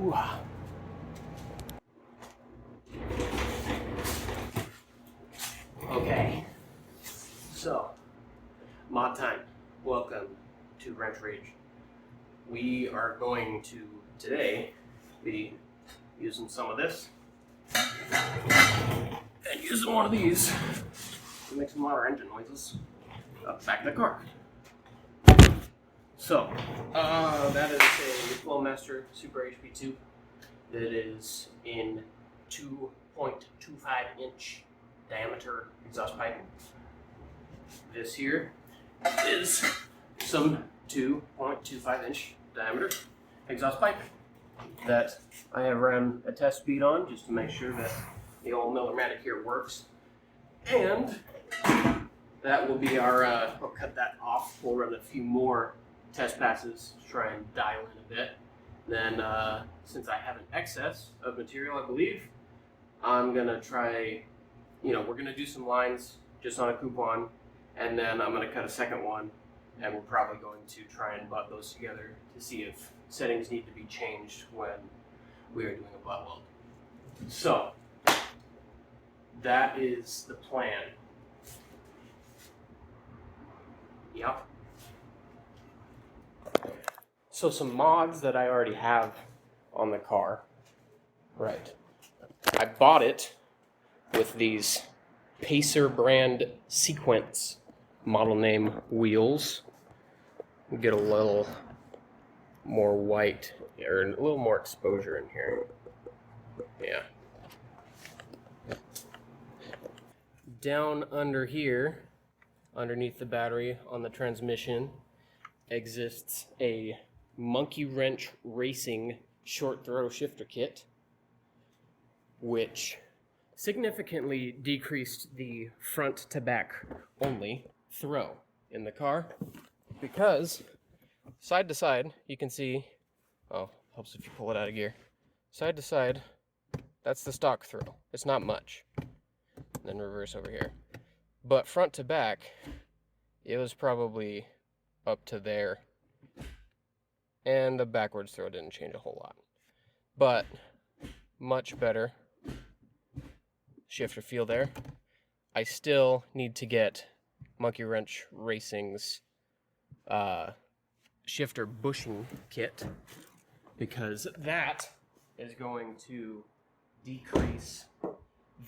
Ooh. Okay, so mod time. Welcome to Wrench Rage. We are going to today be using some of this and using one of these to make some louder engine noises up back in the car. So, that is a Flowmaster Super HP-2 that is in 2.25 inch diameter exhaust piping. This here is some 2.25 inch diameter exhaust pipe that I have run a test speed on just to make sure that the old Miller-matic here works. And that will be our, we'll cut that off. We'll run a few more test passes to try and dial in a bit. Then, since I have an excess of material, I believe, I'm gonna try, we're gonna do some lines just on a coupon, and then I'm gonna cut a second one, and we're probably going to try and butt those together to see if settings need to be changed when we are doing a butt weld. So, that is the plan. Yep. So some mods that I already have on the car. Right. I bought it with these Pacer brand Sequence model name wheels. Get a little more white or a little more exposure in here. Yeah. Down under here, underneath the battery on the transmission, exists a Monkey Wrench Racing short throw shifter kit, which significantly decreased the front to back only throw in the car, because side to side you can see, oh, helps if you pull it out of gear, side to side, that's the stock throw. It's not much. Then reverse over here. But front to back, it was probably up to there. And the backwards throw didn't change a whole lot. But much better shifter feel there. I still need to get Monkey Wrench Racing's shifter bushing kit, because that is going to decrease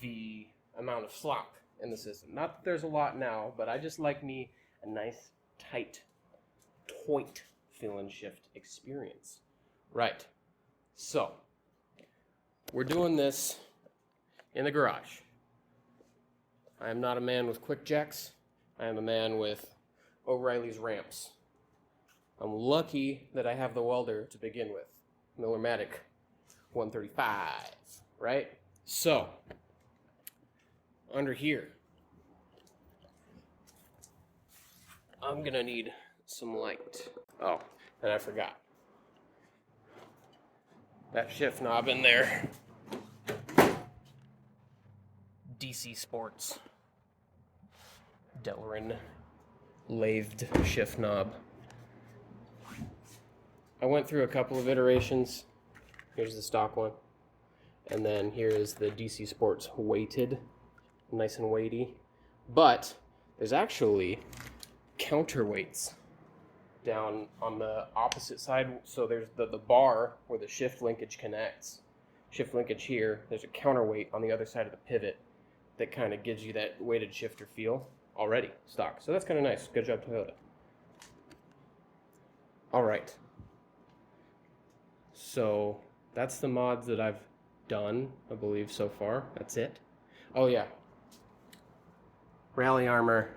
the amount of slop in the system. Not that there's a lot now, but I just like me a nice, tight, toit feeling shift experience. Right. So, we're doing this in the garage. I am not a man with quick jacks. I am a man with O'Reilly's ramps. I'm lucky that I have the welder to begin with. Miller-matic 135, right? So, under here, I'm gonna need some light. Oh, and I forgot. That shift knob in there. DC Sports Delrin lathed shift knob. I went through a couple of iterations. Here's the stock one. And then here is the DC Sports weighted. Nice and weighty. But there's actually counterweights down on the opposite side. So there's the bar where the shift linkage connects. Shift linkage here. There's a counterweight on the other side of the pivot that kind of gives you that weighted shifter feel already stock. So that's kind of nice. Good job, Toyota. All right. So that's the mods that I've done, I believe, so far. That's it. Oh yeah. Rally Armor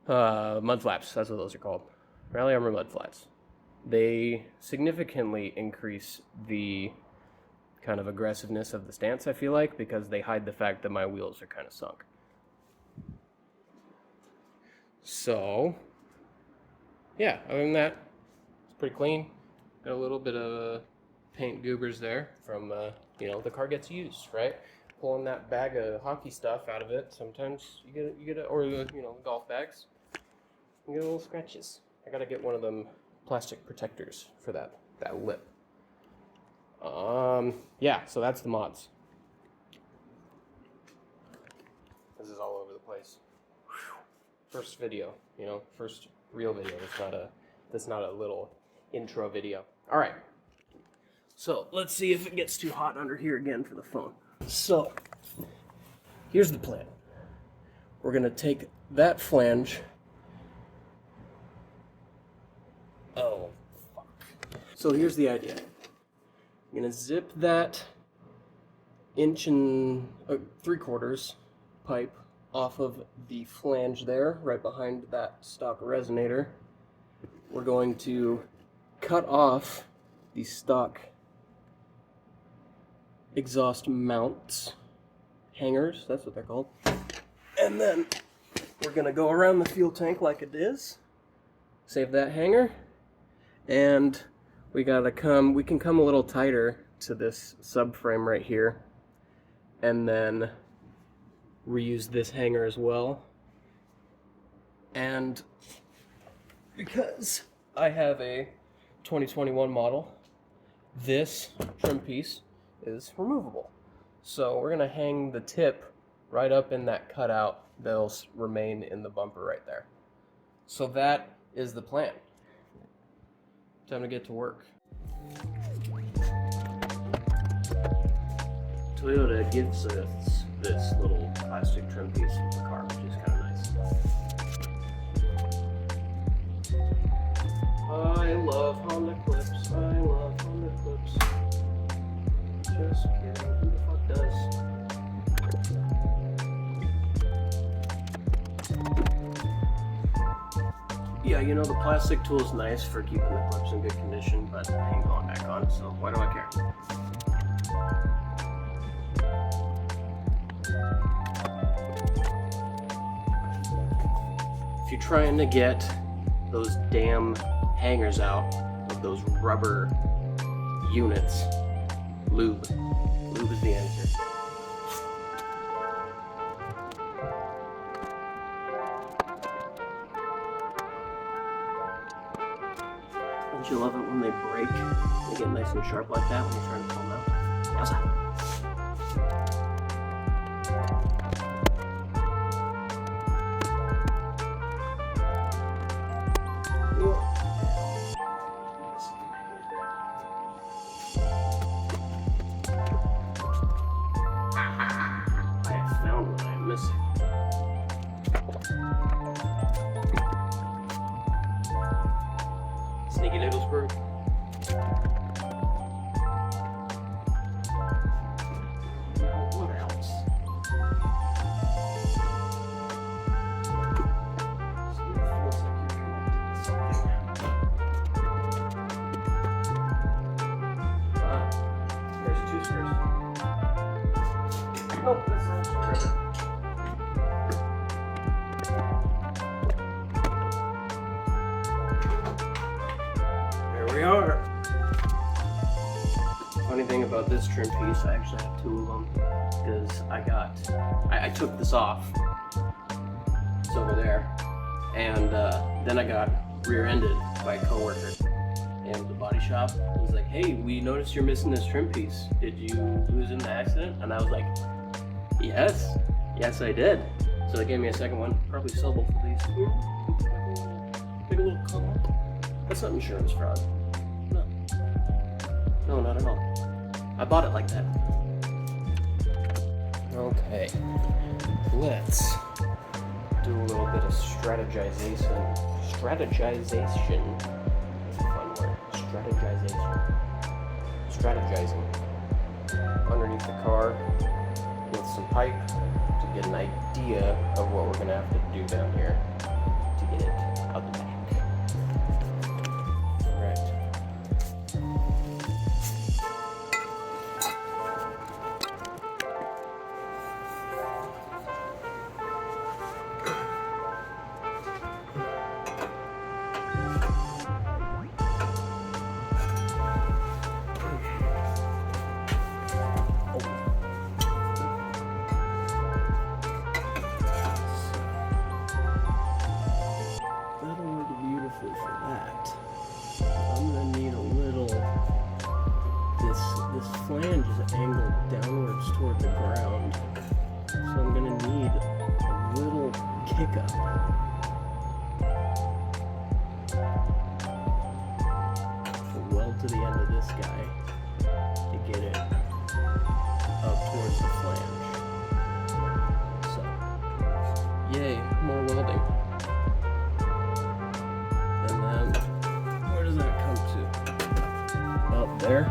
mud flaps. That's what those are called. Rally Armor mud flaps. They significantly increase the kind of aggressiveness of the stance, I feel like, because they hide the fact that my wheels are kind of sunk. So, yeah, other than that, it's pretty clean. Got a little bit of paint goobers there from, the car gets used, right? Pulling that bag of hockey stuff out of it, sometimes you get it, or, the golf bags, you get little scratches. I gotta get one of them plastic protectors for that lip. yeah, so that's the mods. This is all over the place. First video, you know, first real video. That's not a little intro video. All right. So let's see if it gets too hot under here again for the phone. So here's the plan. We're gonna take that flange. Oh, fuck. So here's the idea. I'm gonna zip that 1 3/4 pipe off of the flange there, right behind that stock resonator. We're going to cut off the stock exhaust mounts, hangers, that's what they're called. And then we're gonna go around the fuel tank like it is, save that hanger, and we can come a little tighter to this subframe right here, and then reuse this hanger as well. And because I have a 2021 model, this trim piece is removable. So we're gonna hang the tip right up in that cutout that'll remain in the bumper right there. So that is the plan. Time to get to work. Toyota gives us this little plastic trim piece with the car, which is kind of nice. I love Honda clips. I love Honda clips. Just kidding. Who the fuck does? Yeah, you know, the plastic tool is nice for keeping the clips in good condition, but I ain't going back on, so why do I care? If you're trying to get those damn hangers out of those rubber units, lube. Lube is the answer. Don't you love it when they break? They get nice and sharp like that when you're trying to pull them out? How's that? I have found what I'm missing. Sneaky little screw. Now, what else? There's 2 screws. Nope, that's not a screwdriver. We are. Funny thing about this trim piece, I actually have 2 of them because I took this off. It's over there, and then I got rear-ended by a coworker, and the body shop was like, "Hey, we noticed you're missing this trim piece. Did you lose it in the accident?" And I was like, yes, I did. So they gave me a second one. Probably sell both of these. Take a little combo. That's not insurance fraud. No, not at all. I bought it like that. Okay, let's do a little bit of strategization. Strategization. That's a fun word. Strategization. Strategizing. Underneath the car with some pipe to get an idea of what we're gonna have to do down here to get it out the back. this flange is angled downwards toward the ground, so I'm going to need a little kick up. To weld to the end of this guy to get it up towards the flange. So, yay, more welding. And then, where does that come to? Up there.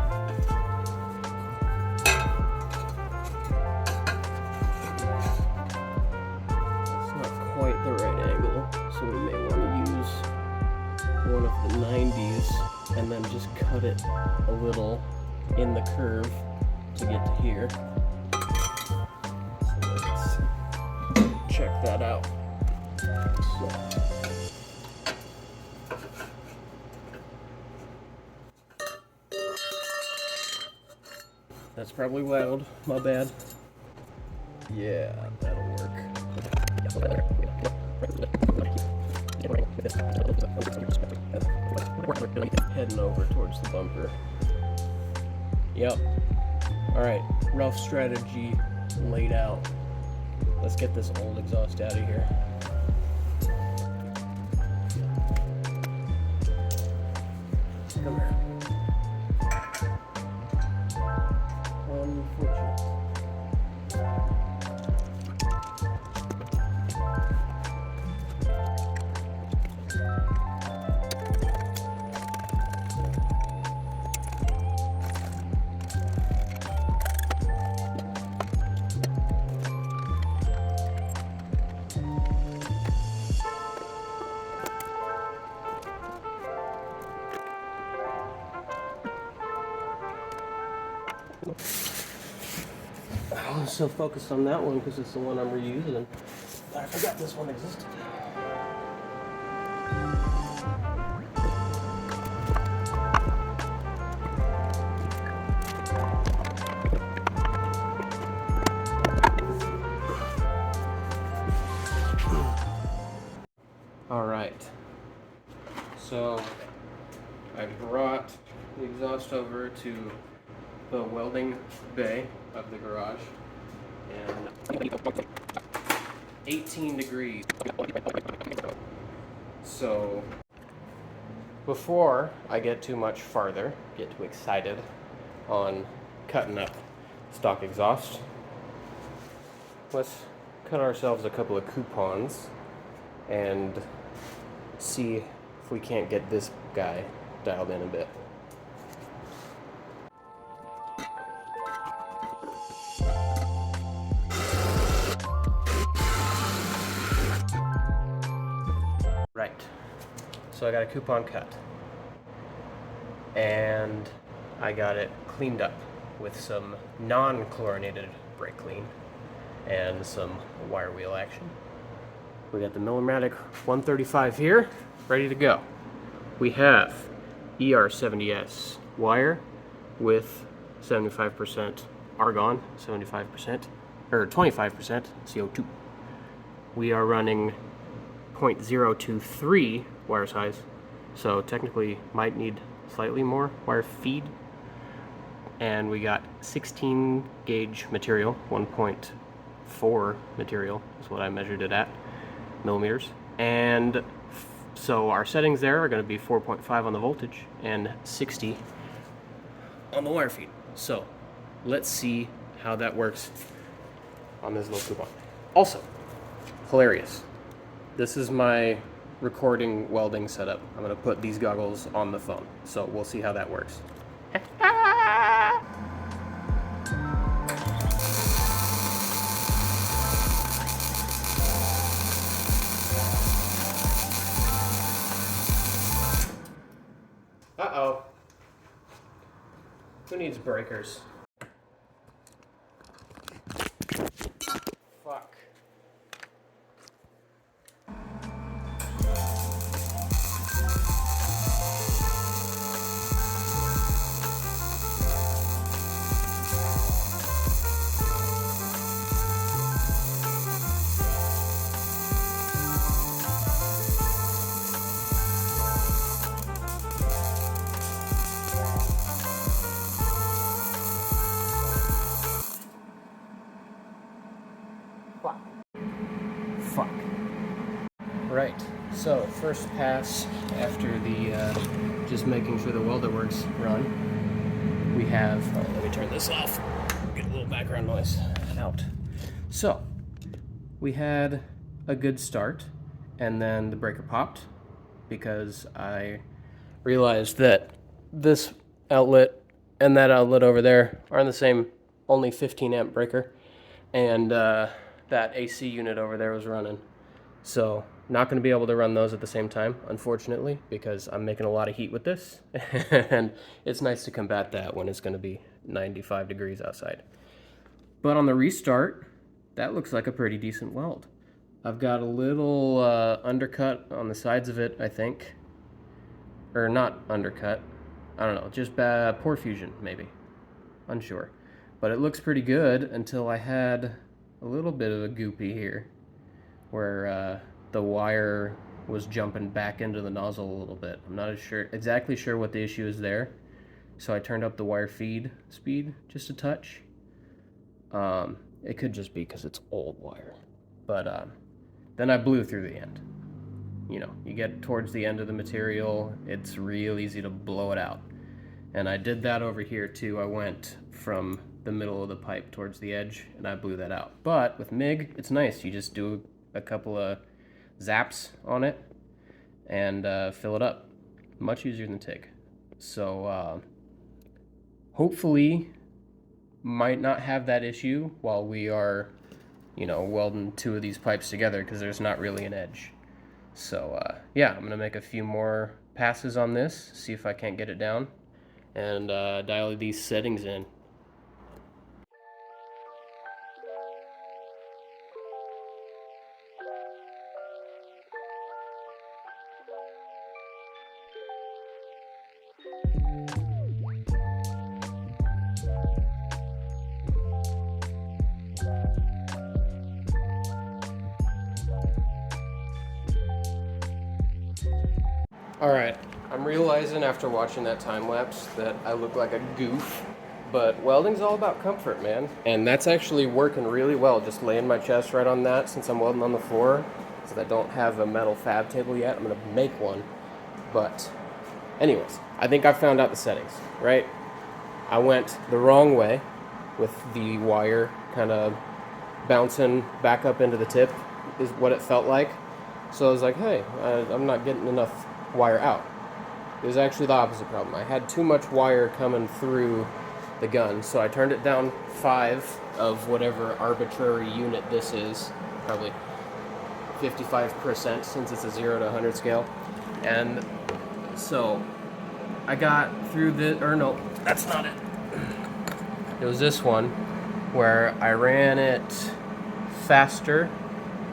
Quite the right angle, so we may want to use one of the 90s and then just cut it a little in the curve to get to here. So let's check that out. That's probably loud, my bad. Yeah, that'll work. Heading over towards the bumper. Yep. Alright, rough strategy laid out. Let's get this old exhaust out of here. Come here. Unfortunate. I was so focused on that one because it's the one I'm reusing. I forgot this one existed. All right. So I brought the exhaust over to the welding bay of the garage, and 18 degrees. So before I get too much farther, get too excited on cutting up stock exhaust, let's cut ourselves a couple of coupons and see if we can't get this guy dialed in a bit. Right, so I got a coupon cut, and I got it cleaned up with some non-chlorinated brake clean and some wire wheel action. We got the Millimatic 135 here, ready to go. We have ER70S wire with 75% argon, 75% or 25% CO2. We are running 0.023 wire size, so technically might need slightly more wire feed. And we got 16 gauge material, 1.4 material is what I measured it at, millimeters. And so our settings there are going to be 4.5 on the voltage and 60 on the wire feed. So let's see how that works on this little coupon. Also, hilarious. This is my recording welding setup. I'm going to put these goggles on the phone, so we'll see how that works. Uh-oh. Who needs breakers? Fuck. So, first pass after the just making sure the welder works run, we have, let me turn this off, get a little background noise out. So, we had a good start, and then the breaker popped because I realized that this outlet and that outlet over there are in the same only 15 amp breaker, and that AC unit over there was running. So not going to be able to run those at the same time, unfortunately, because I'm making a lot of heat with this, and it's nice to combat that when it's going to be 95 degrees outside. But on the restart, that looks like a pretty decent weld. I've got a little undercut on the sides of it, I think. Or not undercut. I don't know, just pore fusion, maybe. Unsure. But it looks pretty good until I had a little bit of a goopy here, where the wire was jumping back into the nozzle a little bit. I'm not exactly sure what the issue is there, so I turned up the wire feed speed just a touch. It could just be because it's old wire, but then I blew through the end. You know, you get towards the end of the material, it's real easy to blow it out. And I did that over here too. I went from the middle of the pipe towards the edge, and I blew that out. But with MIG, it's nice. You just do a couple of zaps on it and fill it up. Much easier than TIG. So hopefully might not have that issue while we are, you know, welding two of these pipes together, because there's not really an edge. So yeah, I'm gonna make a few more passes on this, see if I can't get it down, and dial these settings in. Alright, I'm realizing after watching that time lapse that I look like a goof, but welding's all about comfort, man. And that's actually working really well, just laying my chest right on that since I'm welding on the floor, since I don't have a metal fab table yet. I'm gonna make one. But anyways, I think I found out the settings, right? I went the wrong way with the wire kind of bouncing back up into the tip is what it felt like. So I was like, hey, I'm not getting enough wire out. It was actually the opposite problem. I had too much wire coming through the gun, so I turned it down 5 of whatever arbitrary unit this is, probably 55% since it's a 0 to 100 scale. And so I got through or no, that's not it. It was this one where I ran it faster.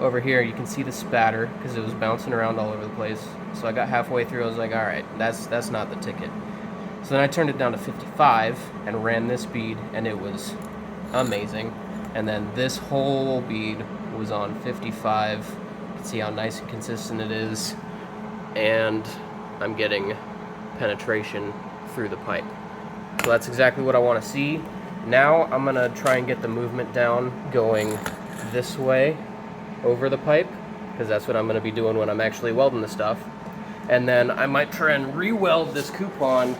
Over here you can see the spatter because it was bouncing around all over the place. So I got halfway through, I was like, alright, that's not the ticket. So then I turned it down to 55 and ran this bead, and it was amazing. And then this whole bead was on 55. You can see how nice and consistent it is. And I'm getting penetration through the pipe. So that's exactly what I want to see. Now I'm going to try and get the movement down going this way over the pipe, because that's what I'm going to be doing when I'm actually welding the stuff. And then I might try and re-weld this coupon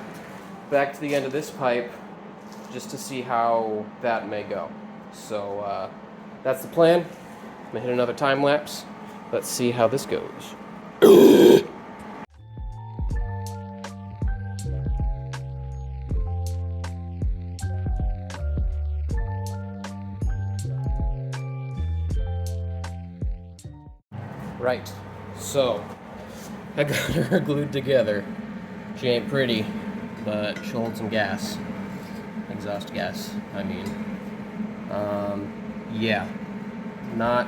back to the end of this pipe just to see how that may go. So that's the plan. I'm going to hit another time lapse. Let's see how this goes. Right, so I got her glued together. She ain't pretty, but she'll hold some gas. Exhaust gas, I mean. Yeah, not,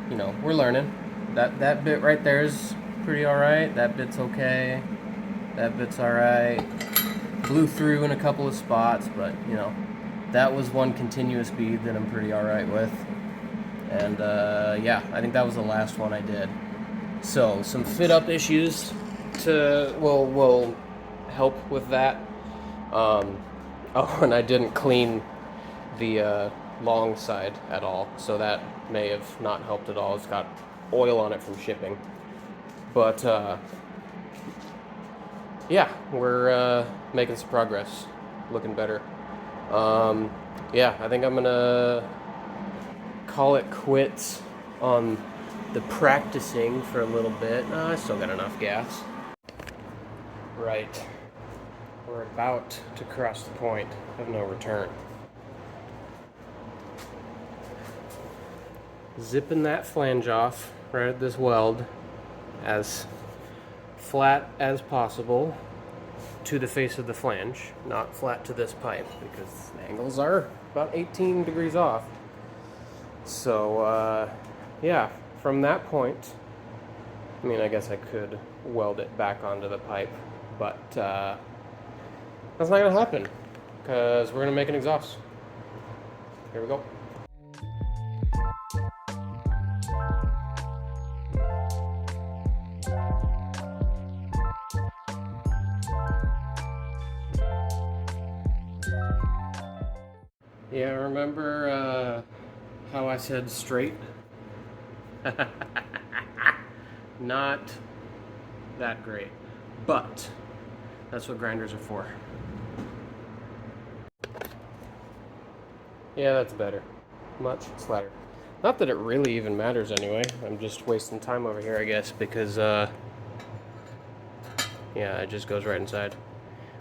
you know, we're learning. That bit right there is pretty alright. That bit's okay. That bit's alright. Blew through in a couple of spots, but, you know, that was one continuous bead that I'm pretty alright with. And yeah, I think that was the last one I did. So some fit up issues will help with that. Oh, and I didn't clean the long side at all, so that may have not helped at all. It's got oil on it from shipping. But yeah, we're making some progress, looking better. Yeah, I think I'm gonna call it quits on the practicing for a little bit. I still got enough gas. Right. We're about to cross the point of no return. Zipping that flange off right at this weld as flat as possible to the face of the flange, not flat to this pipe, because the angles are about 18 degrees off. So, yeah, from that point, I mean, I guess I could weld it back onto the pipe, but that's not gonna happen, because we're gonna make an exhaust. Here we go. Yeah, remember how I said straight? Not that great, but that's what grinders are for. Yeah, that's better. Much flatter. Not that it really even matters anyway. I'm just wasting time over here, I guess, because yeah, it just goes right inside,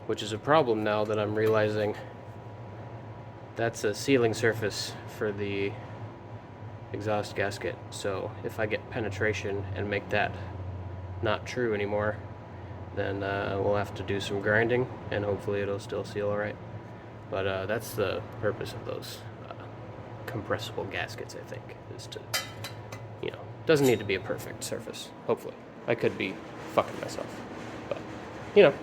which is a problem now that I'm realizing. That's a sealing surface for the exhaust gasket, so if I get penetration and make that not true anymore, then we'll have to do some grinding, and hopefully it'll still seal all right. But that's the purpose of those compressible gaskets, I think, is to, you know, doesn't need to be a perfect surface, hopefully. I could be fucking myself, but, you know.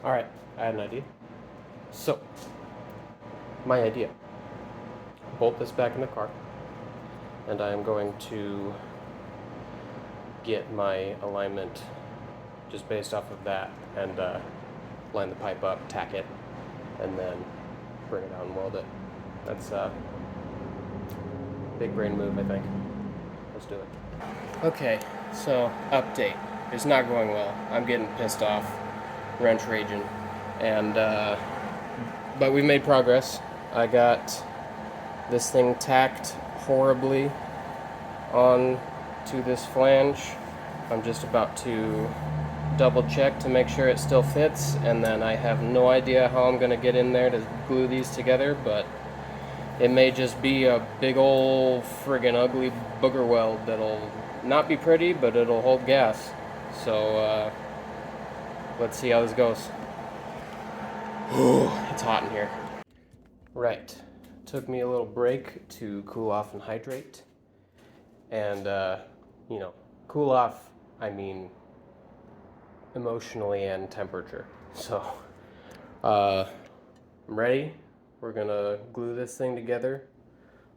All right, I had an idea. So, my idea. Bolt this back in the car, and I am going to get my alignment just based off of that, and line the pipe up, tack it, and then bring it out and weld it. That's a big brain move, I think. Let's do it. Okay, so update. It's not going well. I'm getting pissed off, wrench raging, and but we made progress. I got this thing tacked horribly on to this flange. I'm just about to double check to make sure it still fits, and then I have no idea how I'm gonna get in there to glue these together, but it may just be a big ol' friggin' ugly booger weld that'll not be pretty, but it'll hold gas. So let's see how this goes. It's hot in here. Right. Took me a little break to cool off and hydrate. And, you know, cool off, I mean emotionally and temperature. So, I'm ready. We're gonna glue this thing together.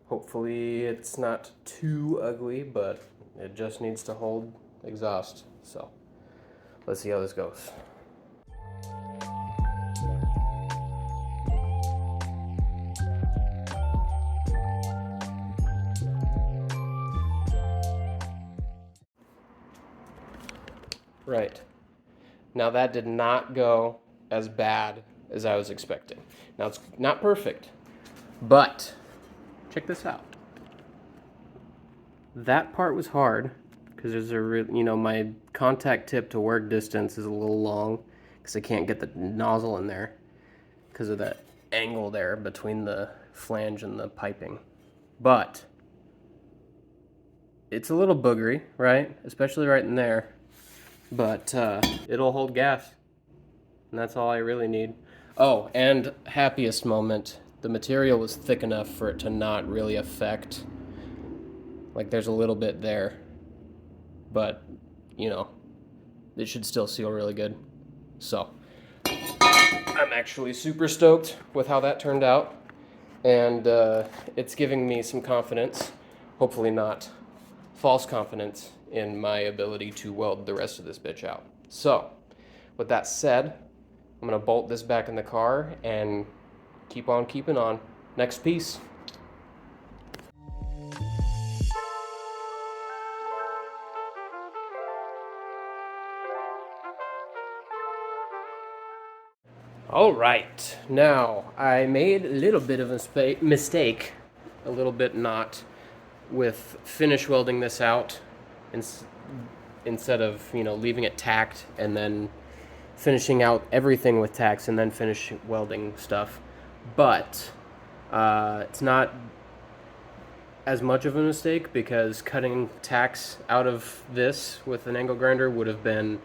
Hopefully it's not too ugly, but it just needs to hold exhaust. So, let's see how this goes. Right. Now that did not go as bad as I was expecting. Now it's not perfect, but check this out. That part was hard because there's a you know, my contact tip to work distance is a little long because I can't get the nozzle in there because of that angle there between the flange and the piping. But it's a little boogery, right? Especially right in there. But it'll hold gas, and that's all I really need. Oh, and happiest moment, the material was thick enough for it to not really affect. Like, there's a little bit there, but, you know, it should still seal really good. So, I'm actually super stoked with how that turned out, and it's giving me some confidence, hopefully not false confidence, in my ability to weld the rest of this bitch out. So, with that said, I'm gonna bolt this back in the car and keep on keeping on. Next piece. All right, now I made a little bit of a mistake, a little bit not, with finish welding this out instead of, you know, leaving it tacked and then finishing out everything with tacks and then finish welding stuff. But it's not as much of a mistake because cutting tacks out of this with an angle grinder would have been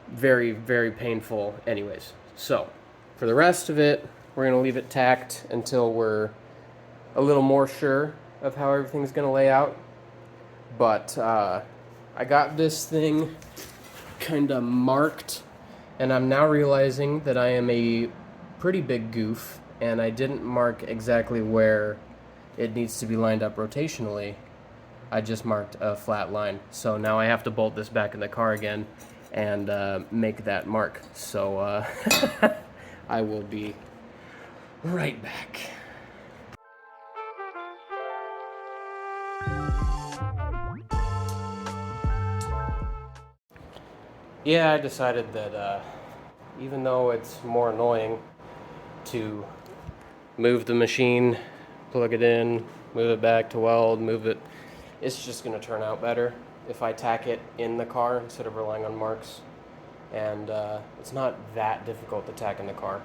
very, very painful anyways. So for the rest of it, we're going to leave it tacked until we're a little more sure of how everything's going to lay out. But I got this thing kind of marked, and I'm now realizing that I am a pretty big goof, and I didn't mark exactly where it needs to be lined up rotationally. I just marked a flat line. So now I have to bolt this back in the car again and make that mark. So I will be right back. Yeah, I decided that even though it's more annoying to move the machine, plug it in, move it back to weld, move it, it's just going to turn out better if I tack it in the car instead of relying on marks. And it's not that difficult to tack in the car.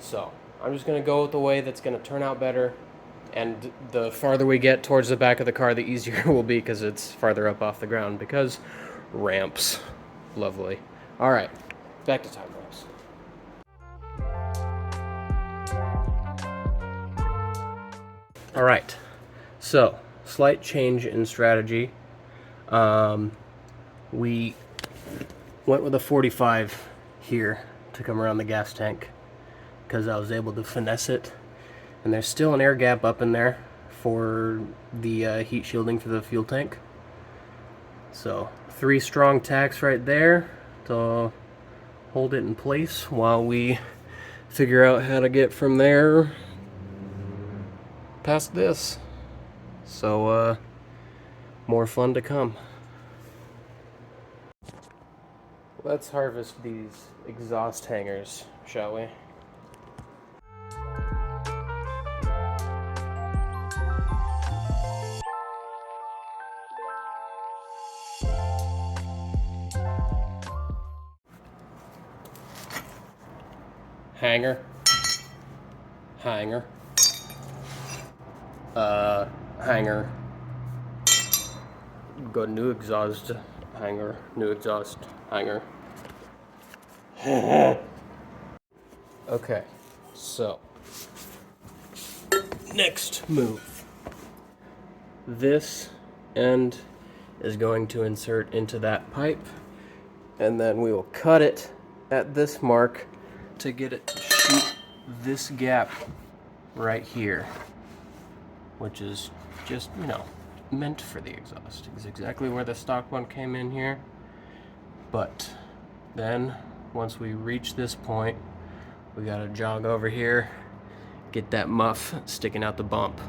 So I'm just going to go with the way that's going to turn out better. And the farther we get towards the back of the car, the easier it will be because it's farther up off the ground because ramps. Lovely. All right, back to time lapse. All right, so slight change in strategy. We went with a 45 here to come around the gas tank because I was able to finesse it, and there's still an air gap up in there for the heat shielding for the fuel tank. So 3 strong tacks right there to hold it in place while we figure out how to get from there past this. So more fun to come. Let's harvest these exhaust hangers, shall we? Hanger. Hanger. Hanger. Go new exhaust hanger. New exhaust hanger. Okay, so next move. This end is going to insert into that pipe, and then we will cut it at this mark to get it to shoot this gap right here, which is just, you know, meant for the exhaust. It's exactly where the stock one came in here. But then once we reach this point, we gotta jog over here, get that muff sticking out the bump.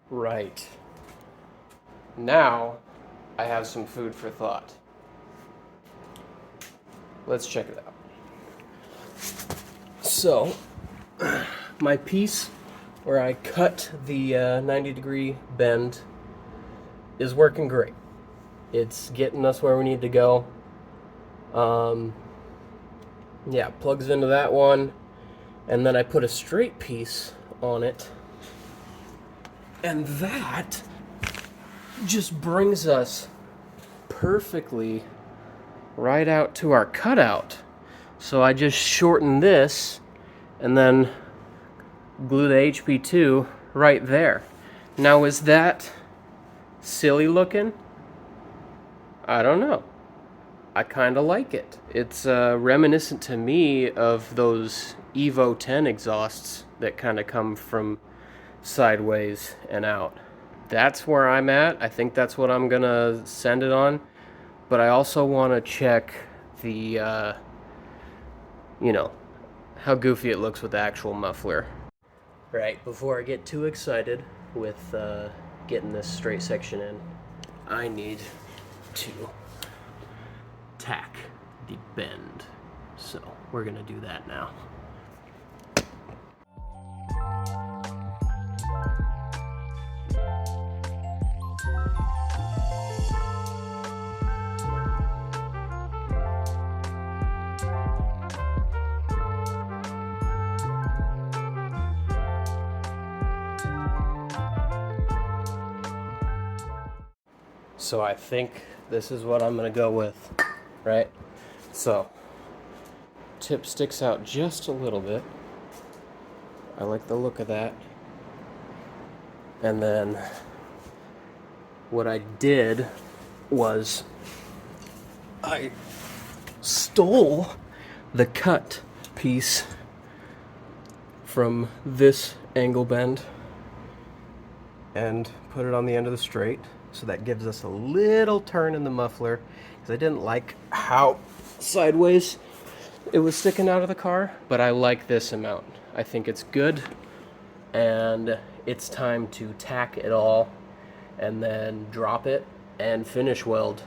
Right. Now, I have some food for thought. Let's check it out. So, my piece where I cut the 90-degree bend is working great. It's getting us where we need to go. Yeah, plugs into that one, and then I put a straight piece on it, and that just brings us perfectly right out to our cutout. So I just shorten this and then glue the HP-2 right there. Now, is that silly looking? I don't know. I kind of like it. It's reminiscent to me of those E210 exhausts that kind of come from sideways and out. That's where I'm at. I think that's what I'm gonna send it on. But I also want to check the, you know, how goofy it looks with the actual muffler. Right, before I get too excited with getting this straight section in, I need to tack the bend. So we're gonna do that now. So I think this is what I'm gonna go with, right? So, tip sticks out just a little bit. I like the look of that. And then what I did was I stole the cut piece from this angle bend and put it on the end of the straight. So that gives us a little turn in the muffler, because I didn't like how sideways it was sticking out of the car, but I like this amount. I think it's good, and it's time to tack it all and then drop it and finish weld.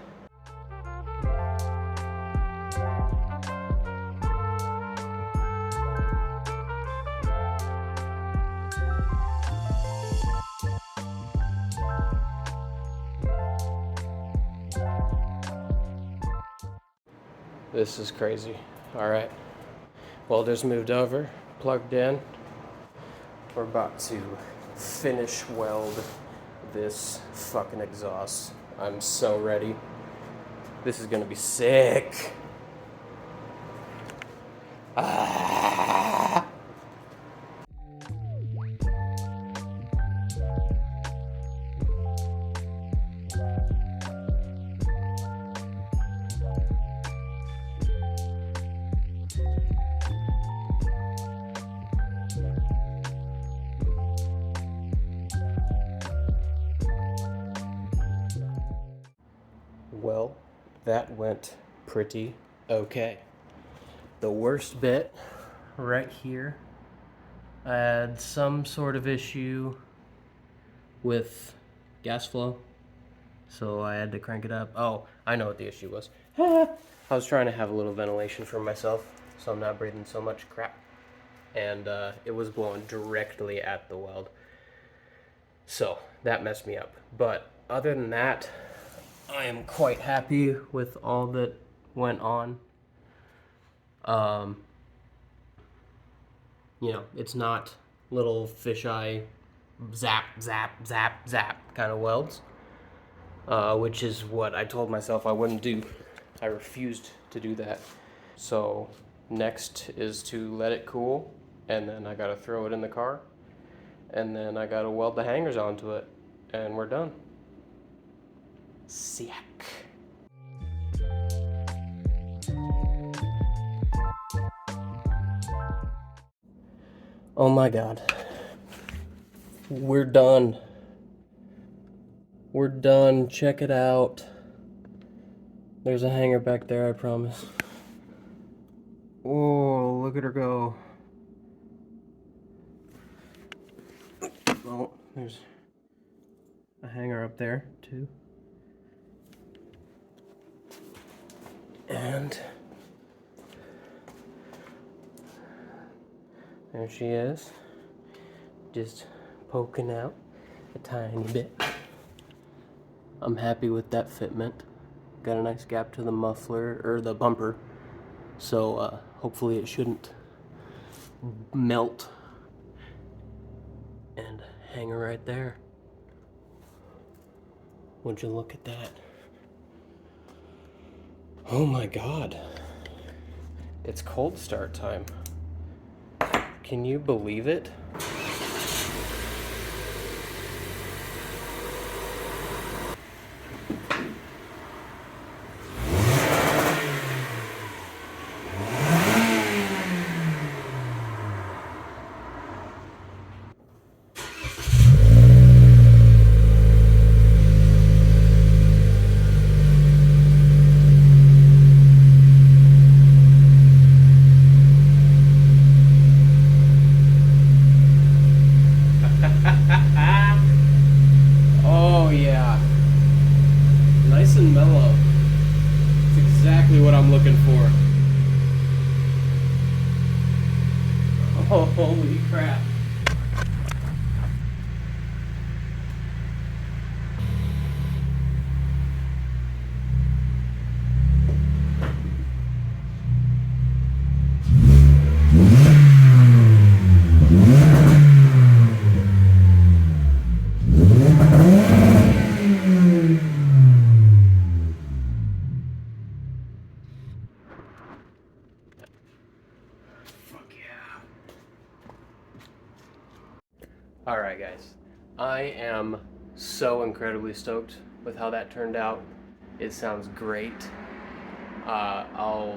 This is crazy. All right, welder's moved over, plugged in. We're about to finish weld this fucking exhaust. I'm so ready. This is gonna be sick. Ah! Well, that went pretty okay. The worst bit right here, I had some sort of issue with gas flow, so I had to crank it up. Oh, I know what the issue was. I was trying to have a little ventilation for myself, so I'm not breathing so much crap. And it was blowing directly at the weld. So that messed me up. But other than that, I am quite happy with all that went on. You know, it's not little fisheye zap, zap, zap, zap kind of welds, which is what I told myself I wouldn't do. I refused to do that. So next is to let it cool, and then I gotta throw it in the car, and then I gotta weld the hangers onto it, and we're done. Sick. Oh my god. We're done. We're done. Check it out. There's a hanger back there, I promise. Oh, look at her go. Oh, there's a hanger up there, too. And there she is, just poking out a tiny bit. I'm happy with that fitment. Got a nice gap to the muffler, or the bumper, so hopefully it shouldn't melt. And hanger right there. Would you look at that? Oh my god. It's cold start time. Can you believe it? and mellow. It's exactly what I'm looking for. Oh, holy crap. Alright guys, I am so incredibly stoked with how that turned out. It sounds great. I'll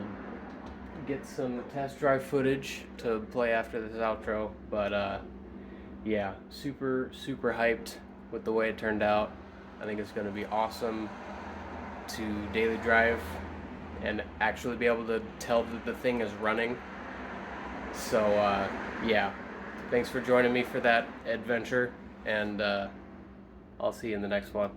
get some test drive footage to play after this outro, but yeah, super hyped with the way it turned out. I think it's going to be awesome to daily drive and actually be able to tell that the thing is running. So yeah, thanks for joining me for that adventure, and I'll see you in the next one.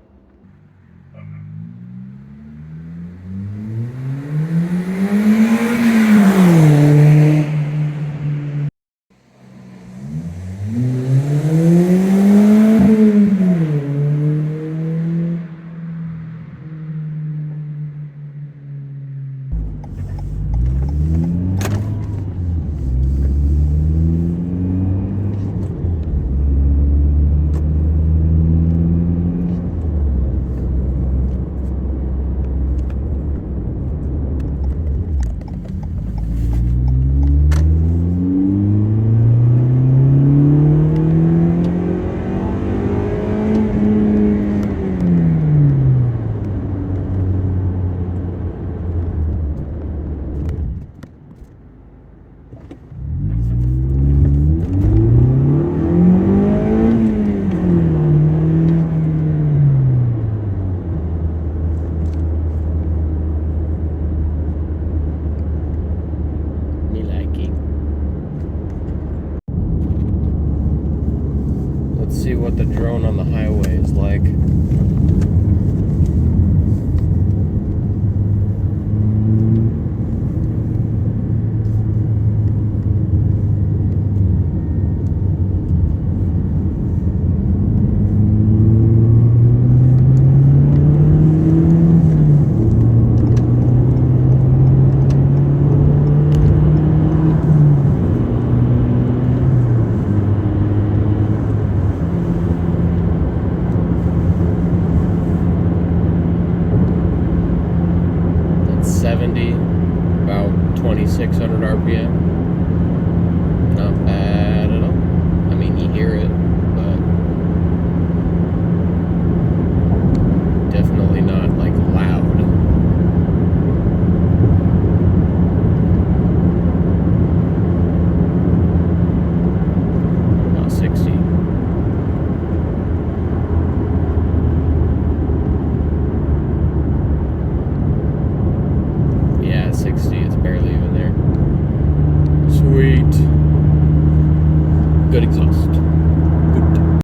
Let's see what the drone on the highway is like. About 2600 RPM. Not bad at all. I mean, you hear it, but definitely not like loud. About 60. Yeah, 60, it's barely even there. Sweet. Good exhaust.